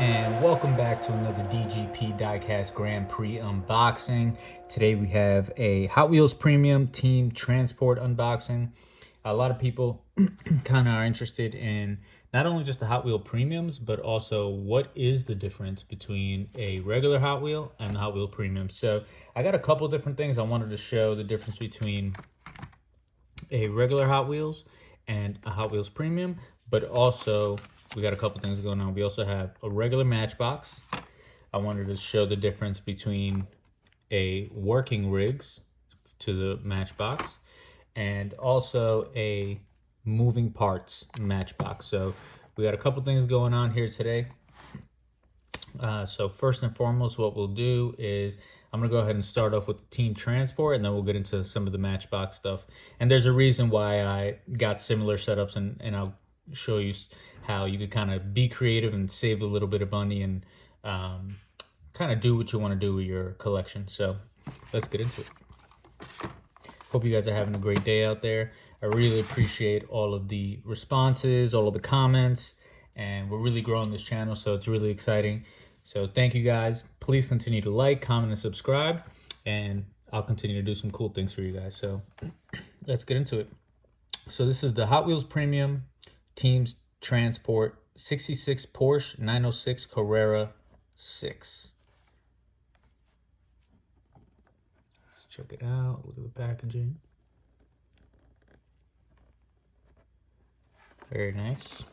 And welcome back to another DGP Diecast Grand Prix unboxing. Today we have a Hot Wheels Premium Team Transport unboxing. A lot of people kind of are interested in not only just the Hot Wheel Premiums, but also what is the difference between a regular Hot Wheel and the Hot Wheel Premium. So I got a couple different things I wanted to show the difference between a regular Hot Wheels and a Hot Wheels Premium, but also we got a couple things going on. We also have a regular Matchbox. I wanted to show the difference between a working rigs to the Matchbox and also a moving parts Matchbox. So we got a couple things going on here today. So first and foremost, what we'll do is I'm going to go ahead and start off with the Team Transport, and then we'll get into some of the Matchbox stuff. And there's a reason why I got similar setups, and I'll show you how you could kind of be creative and save a little bit of money and kind of do what you want to do with your collection. So let's get into it. Hope you guys are having a great day out there. I really appreciate all of the responses, all of the comments, and we're really growing this channel, so it's really exciting. So thank you guys. Please continue to like, comment, and subscribe, and I'll continue to do some cool things for you guys. So let's get into it. So this is the Hot Wheels Premium Teams Transport 66 Porsche 906 Carrera 6. Let's check it out. Look at the packaging. Very nice.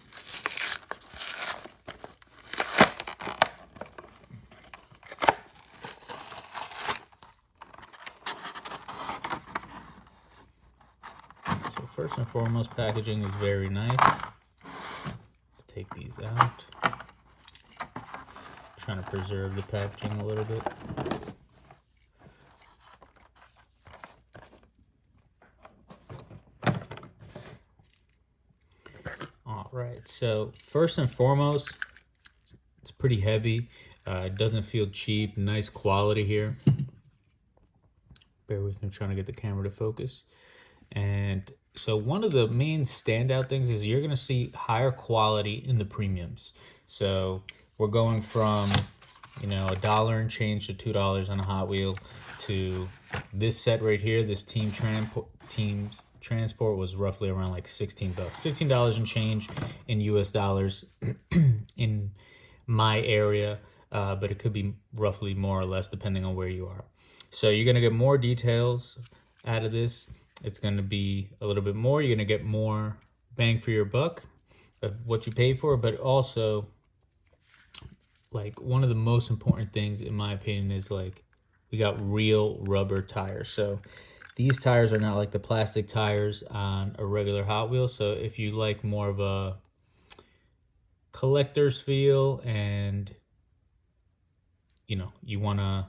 So first and foremost, packaging is very nice. Let's take these out. Trying to preserve the packaging a little bit. All right, so first and foremost, it's pretty heavy. It doesn't feel cheap. Nice quality here. Bear with me, I'm trying to get the camera to focus. And so one of the main standout things is you're going to see higher quality in the premiums. So we're going from, $1 and change to $2 on a Hot Wheel to this set right here. This Teams Transport was roughly around like $16, $15 and change in US dollars in my area, but it could be roughly more or less depending on where you are. So you're going to get more details out of this. It's going to be a little bit more. You're going to get more bang for your buck of what you pay for, but also, like, one of the most important things, in my opinion, is, like, we got real rubber tires. So these tires are not like the plastic tires on a regular Hot Wheel. So if you like more of a collector's feel and, you want to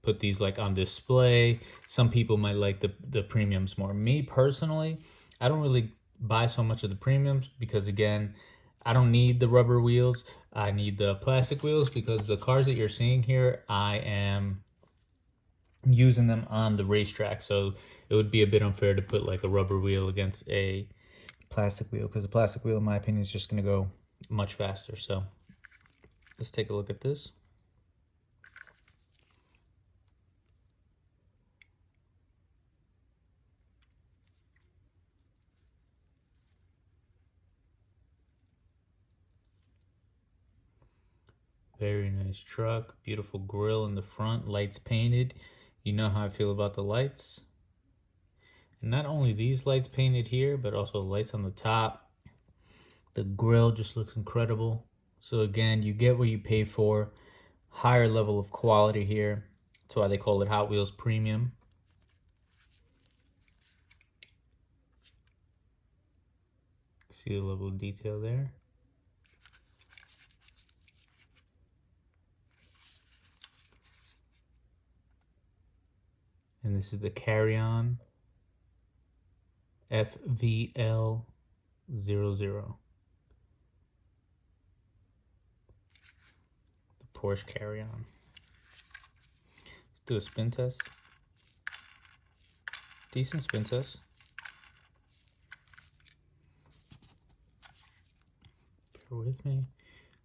put these like on display, some people might like the premiums more. Me personally, I don't really buy so much of the premiums because, again, I don't need the rubber wheels. I need the plastic wheels because the cars that you're seeing here, I am using them on the racetrack. So it would be a bit unfair to put like a rubber wheel against a plastic wheel, because the plastic wheel, in my opinion, is just going to go much faster. So let's take a look at this. Very nice truck, beautiful grille in the front, lights painted. You know how I feel about the lights. And not only these lights painted here, but also lights on the top. The grille just looks incredible. So again, you get what you pay for. Higher level of quality here. That's why they call it Hot Wheels Premium. See the level of detail there. And this is the carry-on FVL00. The Porsche carry-on. Let's do a spin test. Decent spin test. Bear with me.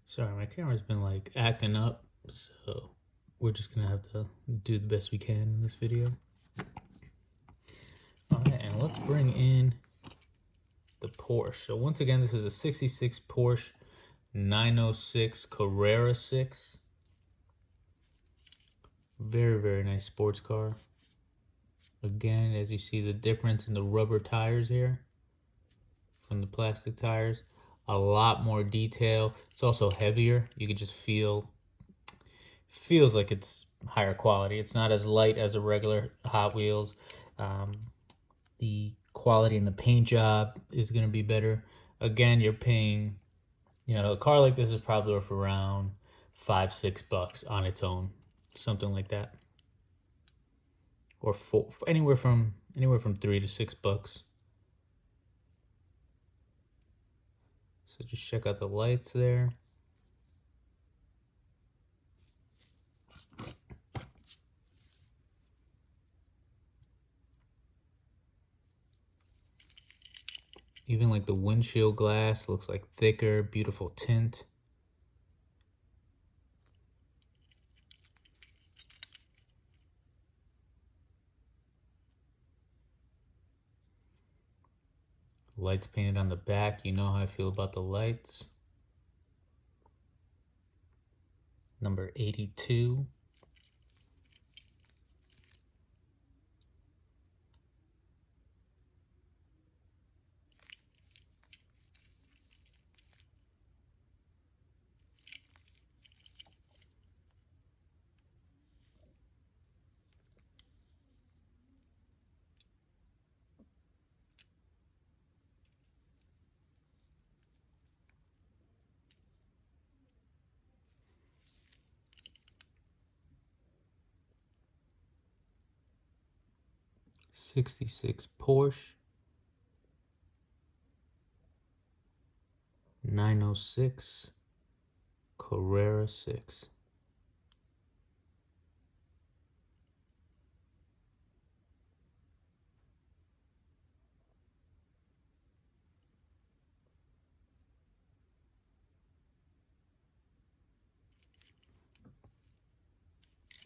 Sorry, my camera's been like acting up, so we're just gonna have to do the best we can in this video. All right, and let's bring in the Porsche. So once again, this is a 66 Porsche 906 Carrera 6. Very, very nice sports car. Again, as you see the difference in the rubber tires here from the plastic tires. A lot more detail. It's also heavier. You can just feels like it's higher quality. It's not as light as a regular Hot Wheels. The quality in the paint job is going to be better. Again, you're paying, a car like this is probably worth around $5-6 on its own, something like that, or anywhere from $3 to $6. So just check out the lights there. Even like the windshield glass looks like thicker, beautiful tint. Lights painted on the back. You know how I feel about the lights. Number 82. '66 Porsche 906 Carrera 6.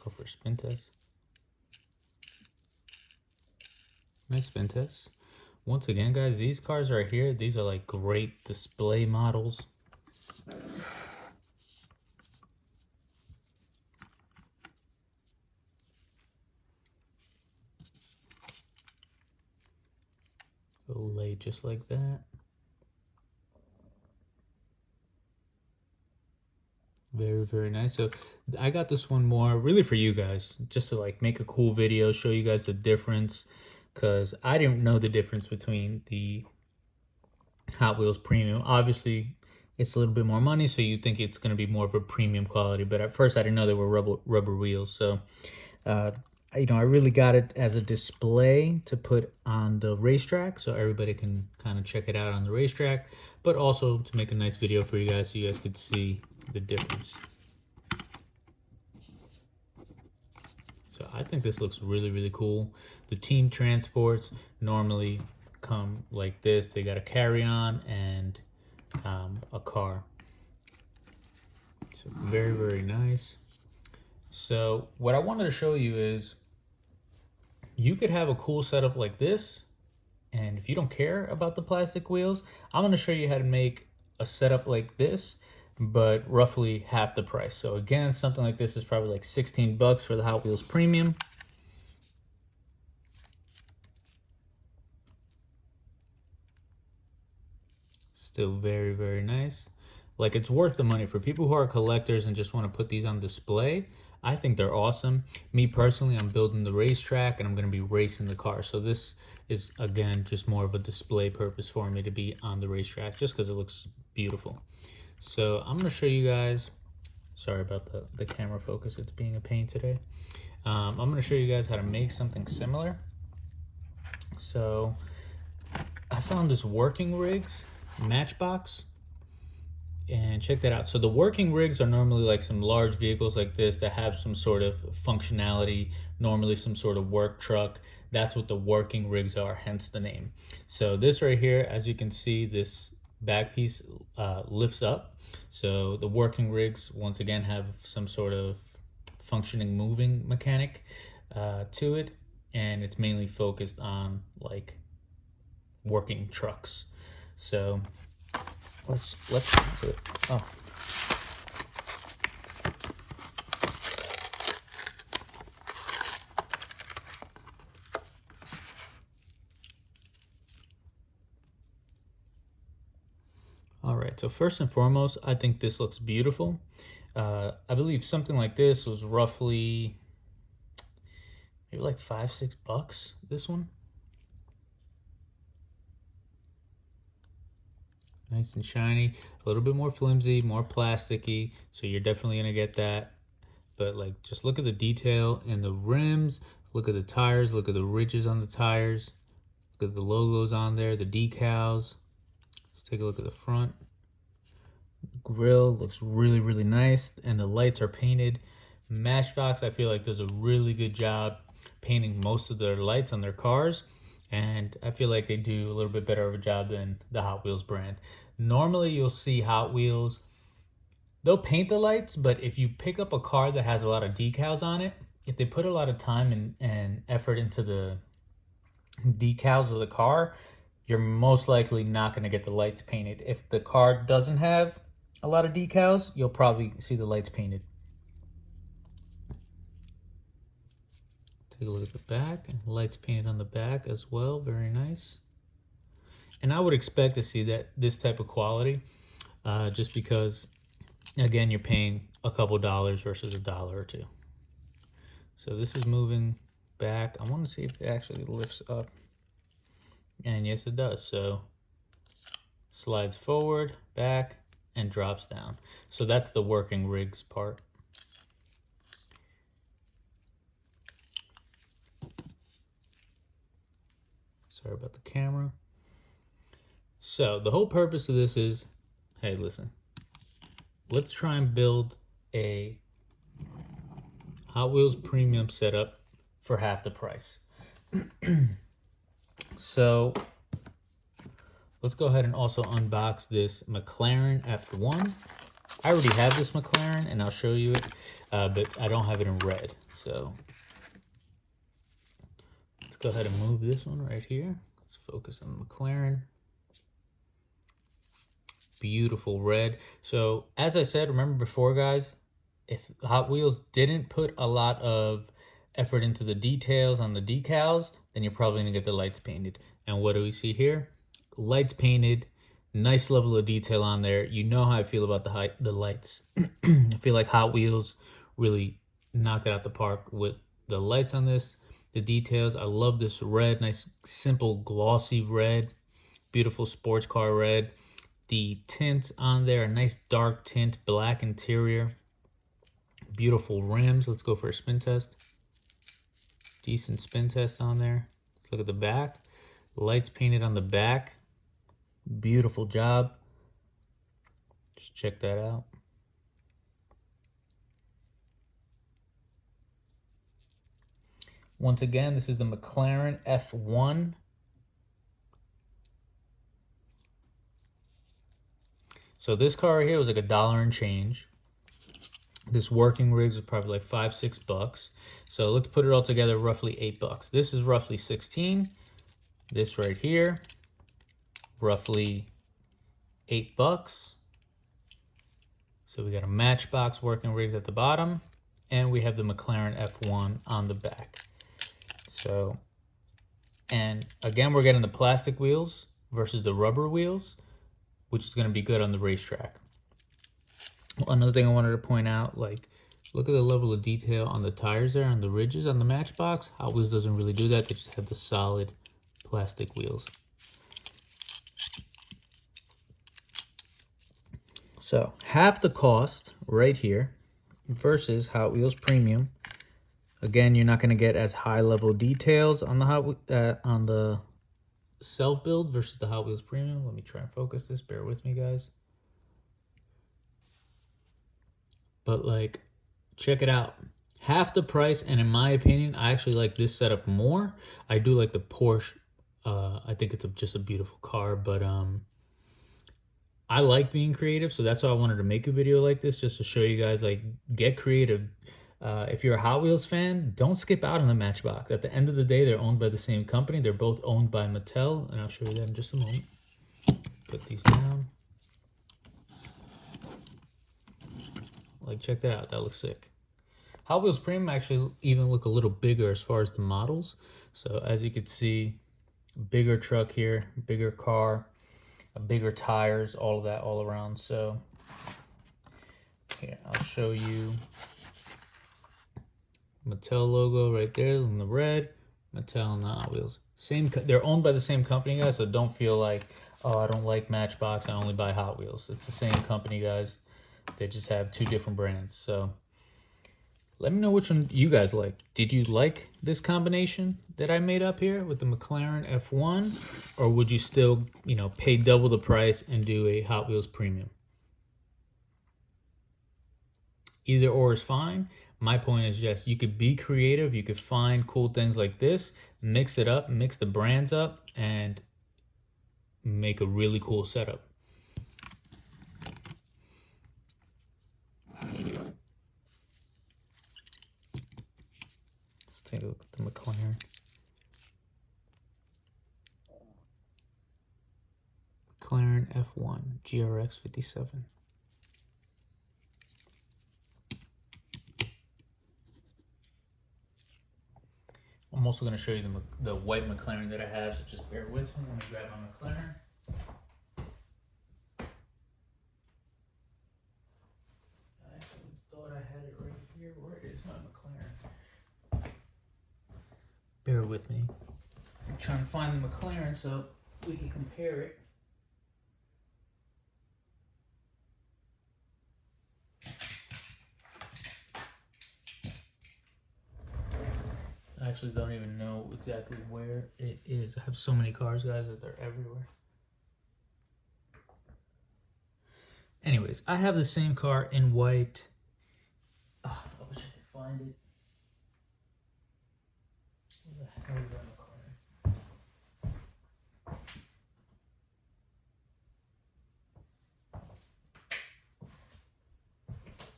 Go for a spin test. Nice spin test. Once again, guys, these cars right here, these are like great display models. It'll lay just like that. Very, very nice. So I got this one more really for you guys, just to like make a cool video, show you guys the difference, because I didn't know the difference between the Hot Wheels Premium. Obviously, it's a little bit more money, so you think it's going to be more of a premium quality, but at first I didn't know they were rubber wheels. So I really got it as a display to put on the racetrack so everybody can kind of check it out on the racetrack, but also to make a nice video for you guys so you guys could see the difference. So I think this looks really, really cool. The team transports normally come like this. They got a carry-on and a car. So very, very nice. So what I wanted to show you is you could have a cool setup like this, and if you don't care about the plastic wheels, I'm going to show you how to make a setup like this, but roughly half the price. So again, something like this is probably like $16 for the Hot Wheels Premium. Still very, very nice. Like, it's worth the money for people who are collectors and just want to put these on display. I think they're awesome. Me personally, I'm building the racetrack and I'm going to be racing the car. So this is, again, just more of a display purpose for me to be on the racetrack just because it looks beautiful. So I'm going to show you guys, sorry about the camera focus, it's being a pain today. I'm going to show you guys how to make something similar. So I found this working rigs Matchbox, and check that out. So the working rigs are normally like some large vehicles like this that have some sort of functionality, normally some sort of work truck. That's what the working rigs are, hence the name. So this right here, as you can see, this back piece lifts up. So the working rigs, once again, have some sort of functioning moving mechanic to it. And it's mainly focused on like working trucks. So let's oh. All right, so first and foremost, I think this looks beautiful. I believe something like this was roughly maybe like $5-6. This one, nice and shiny, a little bit more flimsy, more plasticky. So you're definitely gonna get that. But like, just look at the detail in the rims. Look at the tires. Look at the ridges on the tires. Look at the logos on there, the decals. Let's take a look at the front. Grill looks really, really nice, and the lights are painted. Matchbox, I feel like, does a really good job painting most of their lights on their cars, and I feel like they do a little bit better of a job than the Hot Wheels brand. Normally, you'll see Hot Wheels, they'll paint the lights, but if you pick up a car that has a lot of decals on it, if they put a lot of time and effort into the decals of the car, you're most likely not going to get the lights painted. If the car doesn't have a lot of decals, you'll probably see the lights painted. Take a look at the back, and lights painted on the back as well. Very nice. And I would expect to see this type of quality, just because, again, you're paying a couple dollars versus $1 or $2. So this is moving back. I want to see if it actually lifts up. And yes, it does. So slides forward, back, and drops down. So that's the working rigs part. Sorry about the camera. So the whole purpose of this is, hey, listen, let's try and build a Hot Wheels premium setup for half the price. So let's go ahead and also unbox this McLaren F1. I already have this McLaren, and I'll show you it, but I don't have it in red. So let's go ahead and move this one right here. Let's focus on the McLaren. Beautiful red. So as I said, remember before, guys, if Hot Wheels didn't put a lot of effort into the details on the decals, then you're probably gonna get the lights painted. And what do we see here? Lights painted, nice level of detail on there. You know how I feel about the lights. I feel like Hot Wheels really knocked it out the park with the lights on this, the details. I love this red, nice, simple, glossy red, beautiful sports car red. The tint on there, a nice dark tint, black interior, beautiful rims. Let's go for a spin test. Decent spin test on there. Let's look at the back. Lights painted on the back. Beautiful job. Just check that out. Once again, this is the McLaren F1. So this car right here was like $1 and change. This working rigs was probably like $5-6. So let's put it all together, roughly $8. This is roughly 16. This right here, roughly $8. So we got a Matchbox working rigs at the bottom, and we have the McLaren F1 on the back. So, and again, we're getting the plastic wheels versus the rubber wheels, which is going to be good on the racetrack. Another thing I wanted to point out, like, look at the level of detail on the tires there, on the ridges on the Matchbox. Hot Wheels doesn't really do that. They just have the solid plastic wheels. So half the cost right here versus Hot Wheels Premium. Again, you're not going to get as high level details on the on the self build versus the Hot Wheels Premium. Let me try and focus this. Bear with me, guys. But like, check it out. Half the price, and in my opinion, I actually like this setup more. I do like the Porsche. I think it's just a beautiful car, but I like being creative, so that's why I wanted to make a video like this, just to show you guys, like, get creative. If you're a Hot Wheels fan, don't skip out on the Matchbox. At the end of the day, they're owned by the same company. They're both owned by Mattel, and I'll show you that in just a moment. Put these down. Like, check that out. That looks sick. Hot Wheels Premium actually even look a little bigger as far as the models. So as you can see, bigger truck here, bigger car, bigger tires, all of that all around. So here, I'll show you Mattel logo right there in the red, Mattel and the Hot Wheels. They're owned by the same company, guys, so don't feel like, oh, I don't like Matchbox, I only buy Hot Wheels. It's the same company, guys. They just have two different brands. So let me know which one you guys like. Did you like this combination that I made up here with the McLaren F1? Or would you still, pay double the price and do a Hot Wheels Premium? Either or is fine. My point is just, you could be creative. You could find cool things like this, mix it up, mix the brands up, and make a really cool setup. Take a look at the McLaren. McLaren F1 GRX 57. I'm also going to show you the white McLaren that I have, so just bear with me. Let me grab my McLaren. I actually thought I had it right here. Where is my McLaren? Bear with me. I'm trying to find the McLaren so we can compare it. I actually don't even know exactly where it is. I have so many cars, guys, that they're everywhere. Anyways, I have the same car in white. I wish I could find it. Where the hell is that McLaren?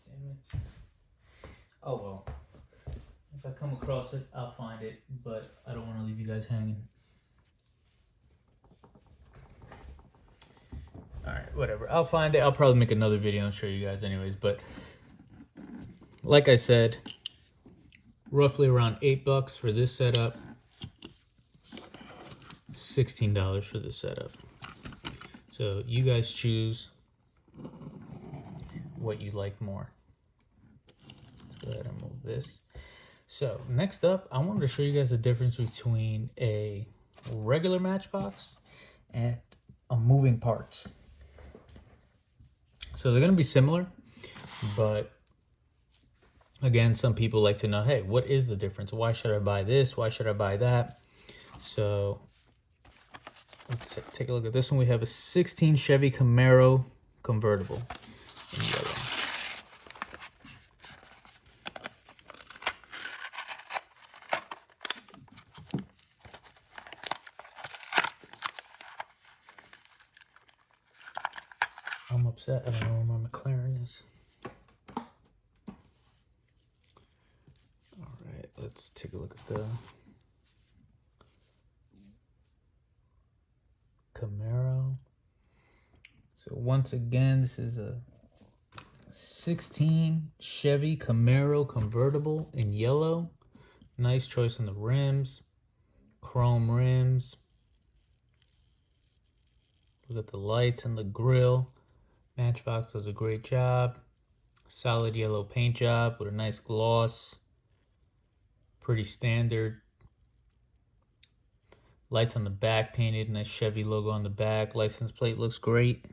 Damn it. Oh well. If I come across it, I'll find it, but I don't want to leave you guys hanging. Alright, whatever. I'll find it. I'll probably make another video and show you guys anyways, but like I said, roughly around $8 for this setup, $16 for this setup. So you guys choose what you like more. Let's go ahead and move this. So next up, I wanted to show you guys the difference between a regular Matchbox and a moving parts. So they're going to be similar, but again, some people like to know, hey, what is the difference? Why should I buy this? Why should I buy that? So let's take a look at this one. We have a 16 Chevy Camaro convertible in yellow. I'm upset. I don't know where my McLaren is. All right, let's take a look at the Camaro. So once again, this is a 16 Chevy Camaro convertible in yellow. Nice choice on the rims, chrome rims. Look at the lights and the grille. Matchbox does a great job. Solid yellow paint job with a nice gloss. Pretty standard. Lights on the back painted. Nice Chevy logo on the back. License plate looks great.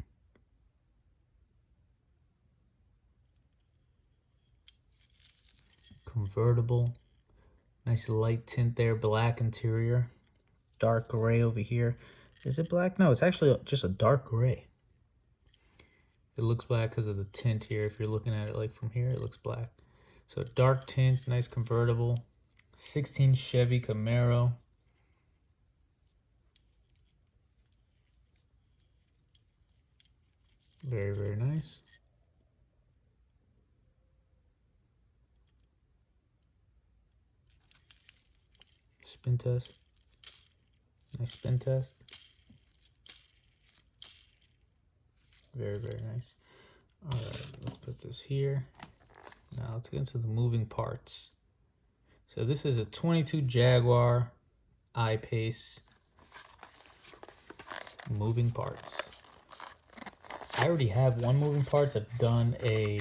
Convertible. Nice light tint there. Black interior. Dark gray over here. Is it black? No, it's actually just a dark gray. It looks black because of the tint here. If you're looking at it like from here, it looks black. So dark tint, nice convertible. 16 Chevy Camaro. Very, very nice. Spin test. Nice spin test. Very, very nice. All right, let's put this here. Now let's get into the moving parts. So this is a 22 Jaguar I-Pace moving parts. I already have one moving parts. I've done a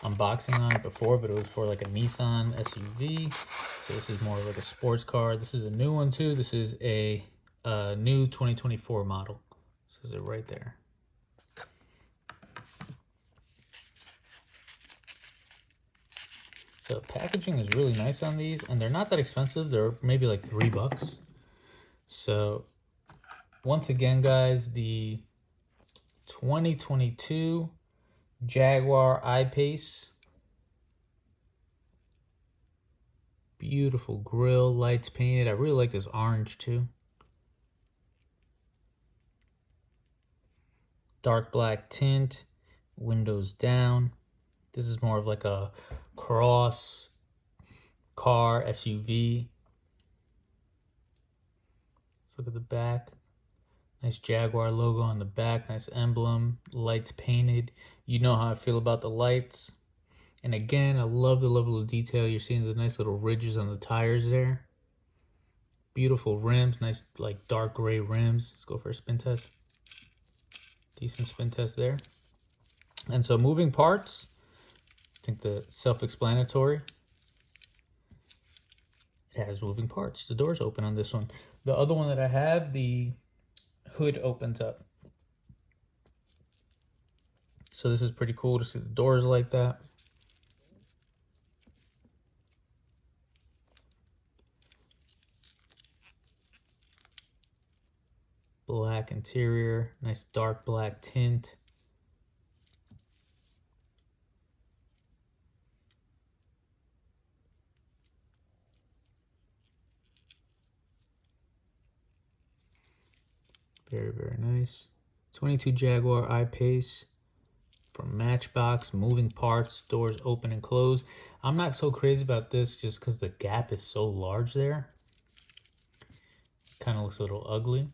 unboxing on it before, but it was for like a Nissan SUV. So this is more like a sports car. This is a new one too. This is a new 2024 model. This is it right there. So packaging is really nice on these, and they're not that expensive. They're maybe like $3. So once again, guys, the 2022 Jaguar I-Pace. Beautiful grille, lights painted. I really like this orange too. Dark black tint, windows down. This is more of like a cross car SUV. Let's look at the back. Nice Jaguar logo on the back, nice emblem, lights painted. You know how I feel about the lights. And again, I love the level of detail. You're seeing the nice little ridges on the tires there. Beautiful rims, nice like dark gray rims. Let's go for a spin test. Decent spin test there. And so moving parts, I think the self-explanatory. It has moving parts. The doors open on this one. The other one that I have, the hood opens up. So this is pretty cool to see the doors like that. Black interior, nice dark black tint. Very, very nice. 22 Jaguar I-Pace from Matchbox, moving parts, doors open and close. I'm not so crazy about this just because the gap is so large there. Kind of looks a little ugly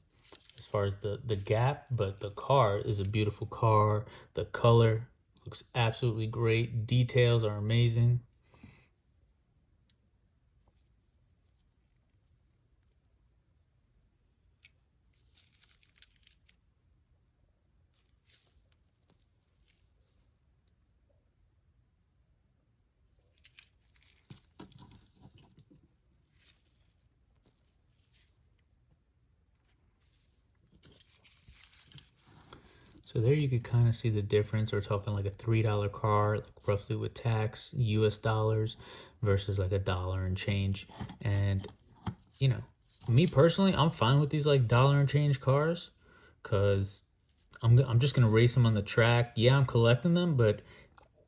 as far as the gap, but the car is a beautiful car. The color looks absolutely great. Details are amazing. So there you could kind of see the difference. We're talking like a $3 car, like roughly with tax, US dollars, versus like $1 and change. And, you know, me personally, I'm fine with these like dollar and change cars because I'm just going to race them on the track. Yeah, I'm collecting them, but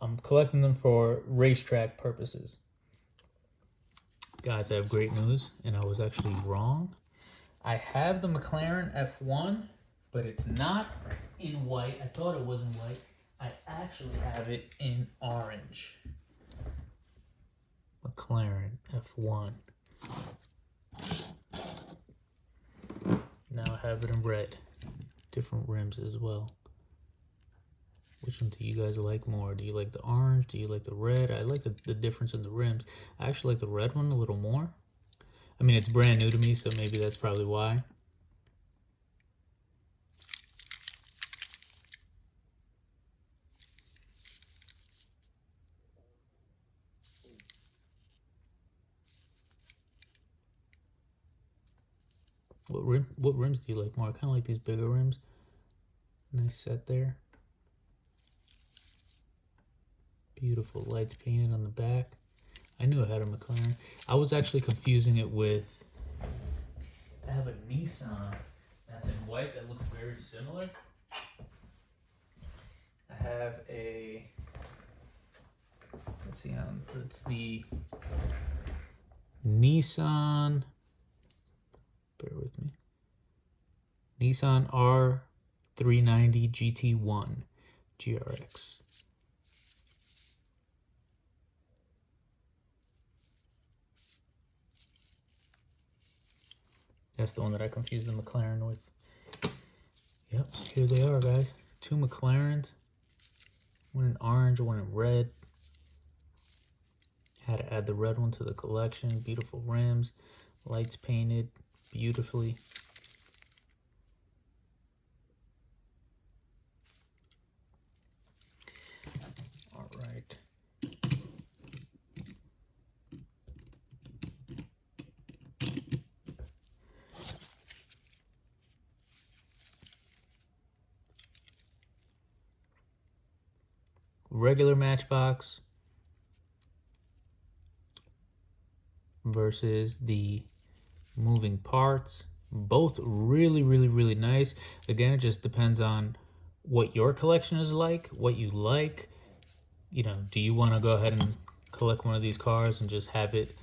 I'm collecting them for racetrack purposes. Guys, I have great news, and I was actually wrong. I have the McLaren F1, but it's not in white. I thought it was in white. I actually have it in orange. McLaren F1. Now I have it in red. Different rims as well. Which one do you guys like more? Do you like the orange? Do you like the red? I like the difference in the rims. I actually like the red one a little more. I mean, it's brand new to me, so maybe that's probably why. What rims do you like more? I kind of like these bigger rims. Nice set there. Beautiful lights painted on the back. I knew I had a McLaren. I was actually confusing it with... I have a Nissan that's in white that looks very similar. I have a... Let's see, it's the Nissan... Bear with me. Nissan R390 GT1. GRX. That's the one that I confused the McLaren with. Yep, so here they are, guys. 2 McLarens. One in orange, one in red. Had to add the red one to the collection. Beautiful rims. Lights painted beautifully. All right. Regular Matchbox versus the moving parts. Both really, really, really nice. Again, it just depends on what your collection is like, what you like. You know, do you want to go ahead and collect one of these cars and just have it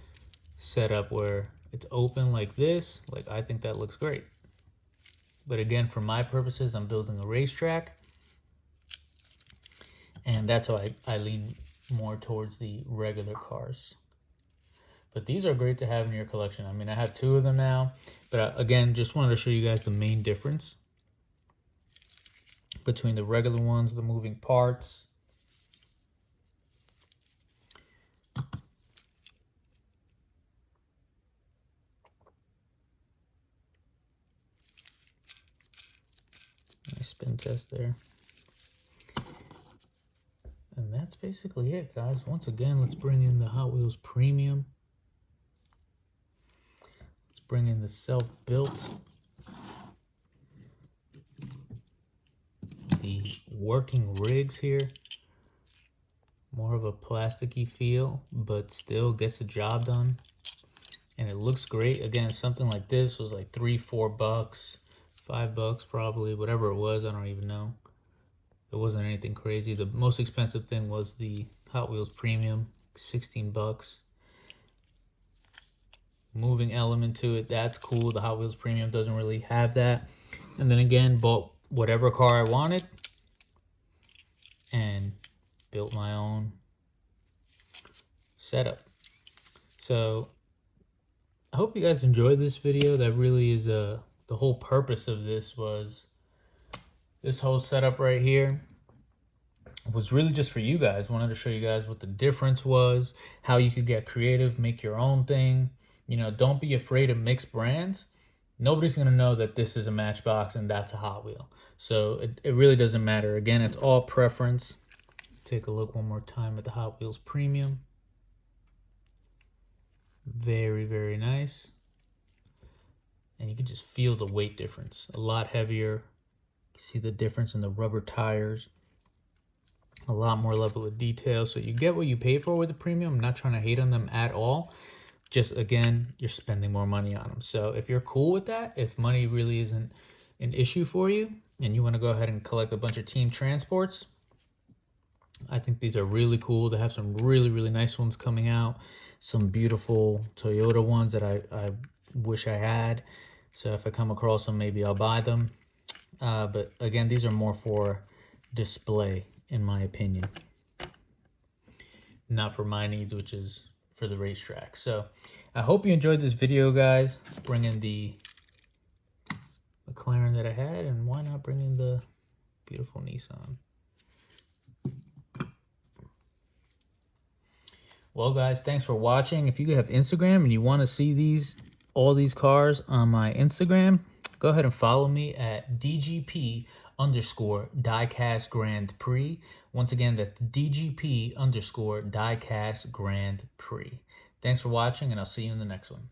set up where it's open like this? Like, I think that looks great. But again, for my purposes, I'm building a racetrack. And that's why I lean more towards the regular cars. But these are great to have in your collection. I mean, I have 2 of them now. But again, just wanted to show you guys the main difference between the regular ones, the moving parts. Nice spin test there. And that's basically it, guys. Once again, let's bring in the Hot Wheels Premium. Let's bring in the self-built. The working rigs here. More of a plasticky feel, but still gets the job done. And it looks great. Again, something like this was like $3-4, $5 probably, whatever it was, I don't even know. It wasn't anything crazy. The most expensive thing was the Hot Wheels Premium, $16. Moving element to it, that's cool. The Hot Wheels Premium doesn't really have that. And then again, bought whatever car I wanted and built my own setup. So I hope you guys enjoyed this video. That really is the whole purpose of this was this whole setup right here was really just for you guys. Wanted to show you guys what the difference was, how you could get creative, make your own thing. You know, don't be afraid of mixed brands. Nobody's going to know that this is a Matchbox and that's a Hot Wheel. So it really doesn't matter. Again, it's all preference. Take a look one more time at the Hot Wheels Premium. Very, very nice. And you can just feel the weight difference. A lot heavier. See the difference in the rubber tires. A lot more level of detail. So you get what you pay for with the Premium. I'm not trying to hate on them at all. Just, again, you're spending more money on them. So if you're cool with that, if money really isn't an issue for you, and you want to go ahead and collect a bunch of team transports, I think these are really cool. They have some really, really nice ones coming out. Some beautiful Toyota ones that I wish I had. So if I come across them, maybe I'll buy them. But again, these are more for display, in my opinion. Not for my needs, which is for the racetrack. So I hope you enjoyed this video, guys. Let's bring in the McLaren that I had, and why not bring in the beautiful Nissan? Well, guys, thanks for watching. If you have Instagram and you want to see all these cars on my Instagram, go ahead and follow me at DGP_Diecast Grand Prix. Once again, that's DGP_Diecast Grand Prix. Thanks for watching, and I'll see you in the next one.